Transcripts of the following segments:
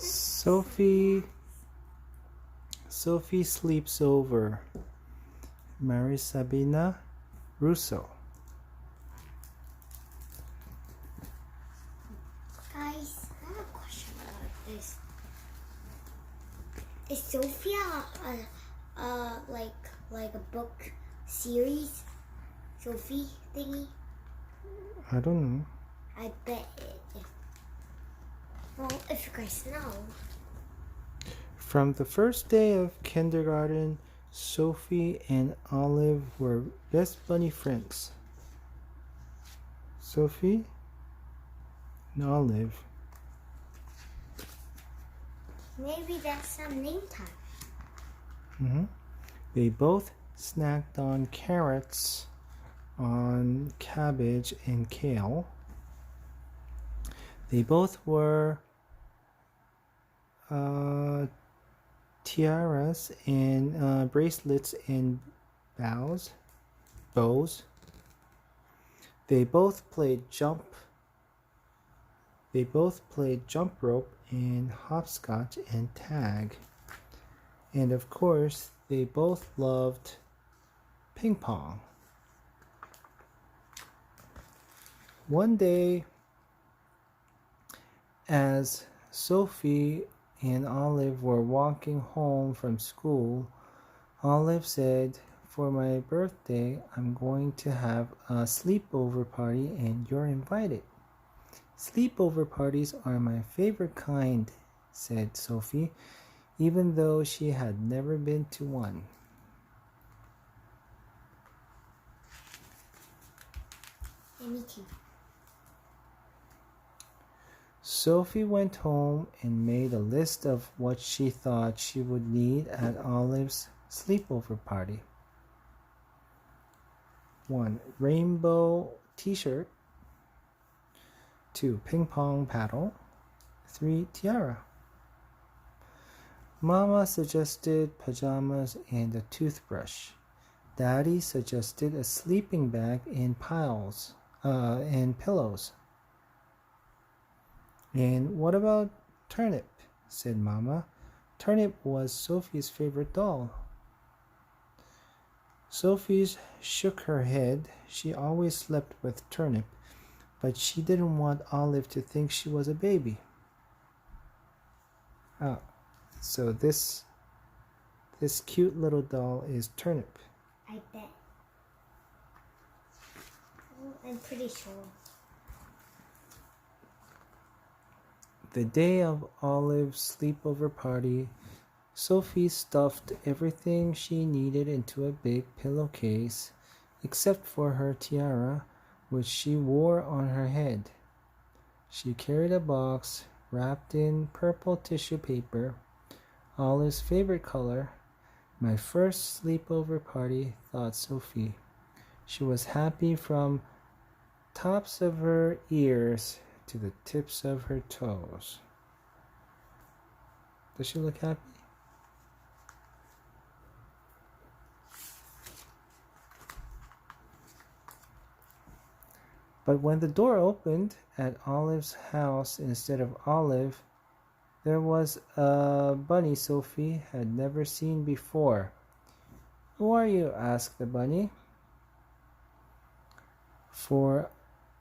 Sophie Sleeps Over. Marisabina Russo. Guys, I have a question about this. Is Sophia like a book series? Sophie thingy? I don't know. I bet it. Well, if you guys know. From the first day of kindergarten, Sophie and Olive were best bunny friends. Sophie and Olive. Maybe that's some name tag. They both snacked on carrots, on cabbage and kale. They both wore tiaras and bracelets and bows. They both played jump rope and hopscotch and tag. And of course, they both loved ping pong. One day, as Sophie and Olive were walking home from school, Olive said, "For my birthday, I'm going to have a sleepover party and you're invited." "Sleepover parties are my favorite kind," said Sophie, even though she had never been to one. Me too. Sophie went home and made a list of what she thought she would need at Olive's sleepover party. 1. Rainbow t-shirt. 2. Ping pong paddle. 3. Tiara. Mama suggested pajamas and a toothbrush. Daddy suggested a sleeping bag and pillows. "And what about Turnip?" said Mama. Turnip was Sophie's favorite doll. Sophie shook her head. She always slept with Turnip, but she didn't want Olive to think she was a baby. So this cute little doll is Turnip. I bet. I'm pretty sure. The day of Olive's sleepover party, Sophie stuffed everything she needed into a big pillowcase, except for her tiara, which she wore on her head. She carried a box wrapped in purple tissue paper, Olive's favorite color. "My first sleepover party," thought Sophie. She was happy from tops of her ears to the tips of her toes. Does she look happy? But when the door opened at Olive's house, instead of Olive, there was a bunny Sophie had never seen before. "Who are you?" asked the bunny. For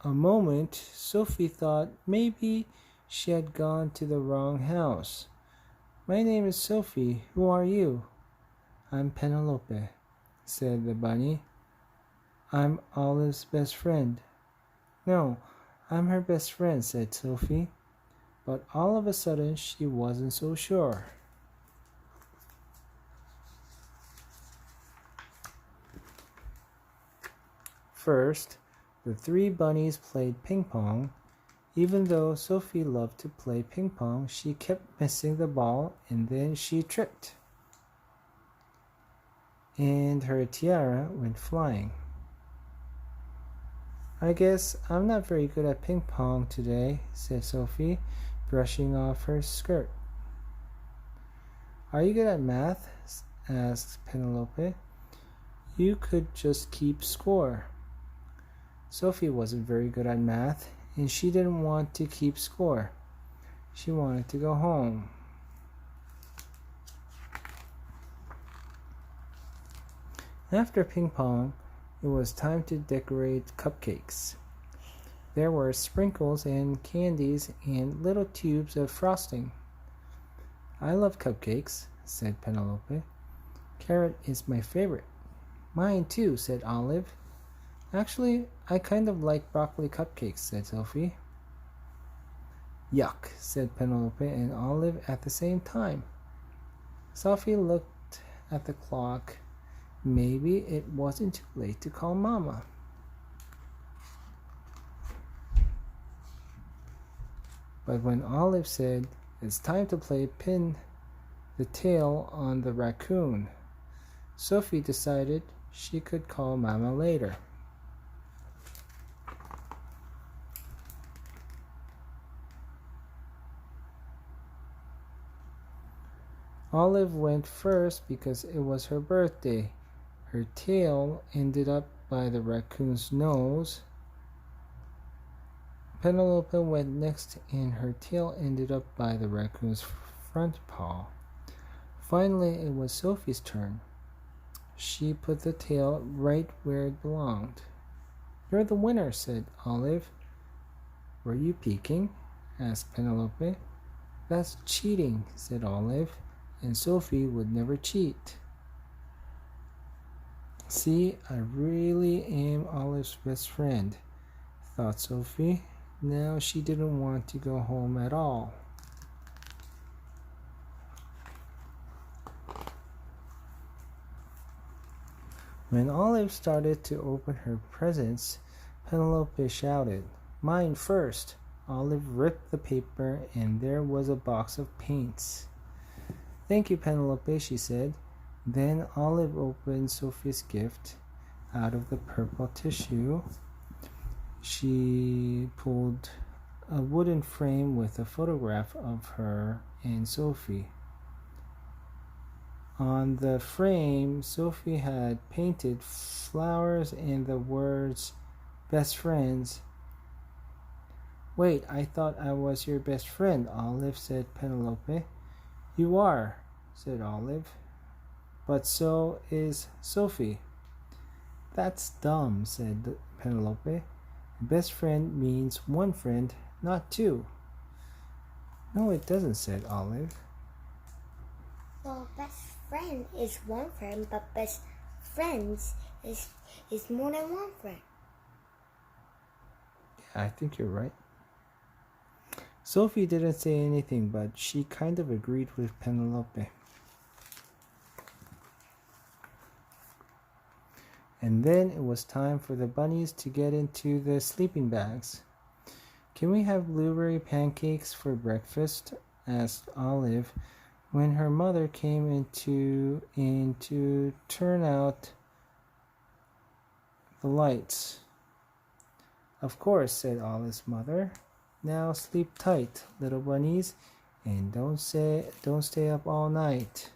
a moment, Sophie thought maybe she had gone to the wrong house. "My name is Sophie. Who are you?" "I'm Penelope," said the bunny. "I'm Olive's best friend." "No, I'm her best friend," said Sophie. But all of a sudden, she wasn't so sure. First, the three bunnies played ping pong. Even though Sophie loved to play ping pong, she kept missing the ball and then she tripped. And her tiara went flying. "I guess I'm not very good at ping pong today," said Sophie, brushing off her skirt. "Are you good at math?" asked Penelope. "You could just keep score." Sophie wasn't very good at math, and she didn't want to keep score. She wanted to go home. After ping pong, it was time to decorate cupcakes. There were sprinkles and candies and little tubes of frosting. I love cupcakes, said Penelope. Carrot is my favorite. Mine too, said Olive. Actually, I kind of like broccoli cupcakes, said Sophie. Yuck, said Penelope and Olive at the same time. Sophie looked at the clock. Maybe it wasn't too late to call Mama. But when Olive said, "It's time to play pin the tail on the raccoon," Sophie decided she could call Mama later. Olive went first because it was her birthday. Her tail ended up by the raccoon's nose. Penelope went next and her tail ended up by the raccoon's front paw. Finally, it was Sophie's turn. She put the tail right where it belonged. "You're the winner," said Olive. "Were you peeking?" asked Penelope. "That's cheating," said Olive, and Sophie would never cheat. "See, I really am Olive's best friend," thought Sophie. Now she didn't want to go home at all. When Olive started to open her presents, Penelope shouted, "Mine first!" Olive ripped the paper and there was a box of paints. "Thank you, Penelope," she said. Then Olive opened Sophie's gift. Out of the purple tissue, she pulled a wooden frame with a photograph of her and Sophie. On the frame, Sophie had painted flowers and the words "best friends." "Wait, I thought I was your best friend," Olive said. Penelope. "You are," said Olive. "But so is Sophie." "That's dumb," said Penelope. "Best friend means one friend, not two." "No, it doesn't," said Olive. Well, best friend is one friend, but best friends is more than one friend. Yeah, I think you're right. Sophie didn't say anything, but she kind of agreed with Penelope. And then it was time for the bunnies to get into the sleeping bags. "Can we have blueberry pancakes for breakfast?" asked Olive when her mother came in to turn out the lights. "Of course," said Olive's mother. "Now sleep tight, little bunnies, and don't stay up all night."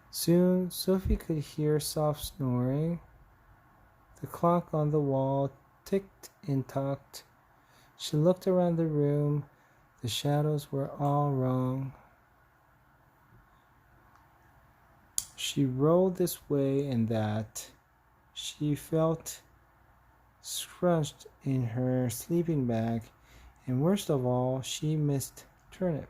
Soon Sophie could hear soft snoring. The clock on the wall ticked and tocked. She looked around the room. The shadows were all wrong. She rolled this way and that. She felt scrunched in her sleeping bag, and worst of all, she missed Turnip.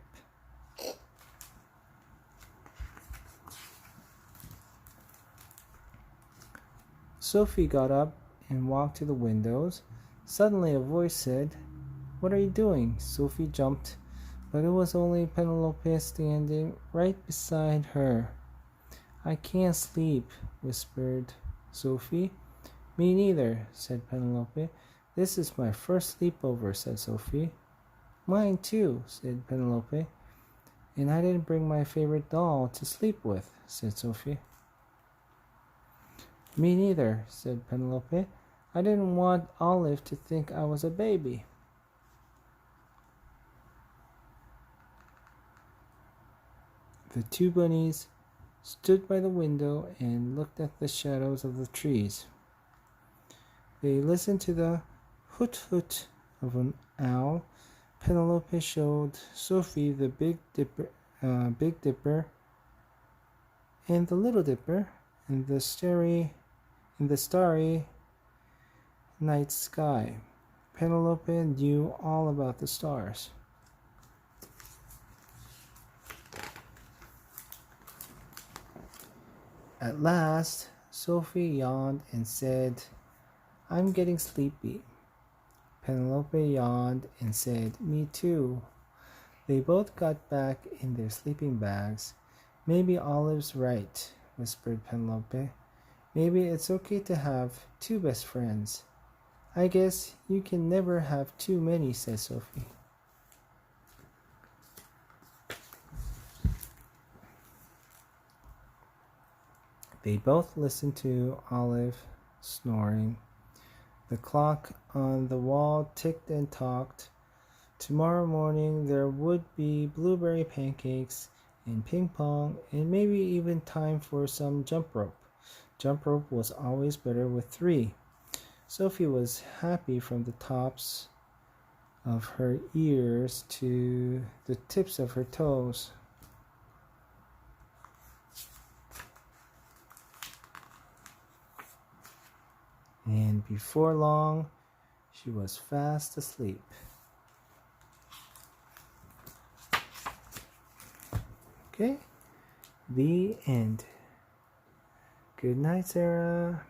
Sophie got up and walked to the windows. Suddenly a voice said, "What are you doing?" Sophie jumped, but it was only Penelope standing right beside her. "I can't sleep," whispered Sophie. "Me neither," said Penelope. "This is my first sleepover," said Sophie. "Mine too," said Penelope. "And I didn't bring my favorite doll to sleep with," said Sophie. "Me neither," said Penelope. "I didn't want Olive to think I was a baby." The two bunnies stood by the window and looked at the shadows of the trees. They listened to the hoot hoot of an owl. Penelope showed Sophie the Big Dipper, and the Little Dipper in the starry night sky. Penelope knew all about the stars. At last, Sophie yawned and said, "I'm getting sleepy." Penelope yawned and said, "Me too." They both got back in their sleeping bags. "Maybe Olive's right," whispered Penelope. "Maybe it's okay to have two best friends." "I guess you can never have too many," said Sophie. They both listened to Olive snoring. The clock on the wall ticked and talked. Tomorrow morning there would be blueberry pancakes and ping pong and maybe even time for some jump rope. Jump rope was always better with three. Sophie was happy from the tops of her ears to the tips of her toes. And before long, she was fast asleep. Okay, the end. Good night, Sarah.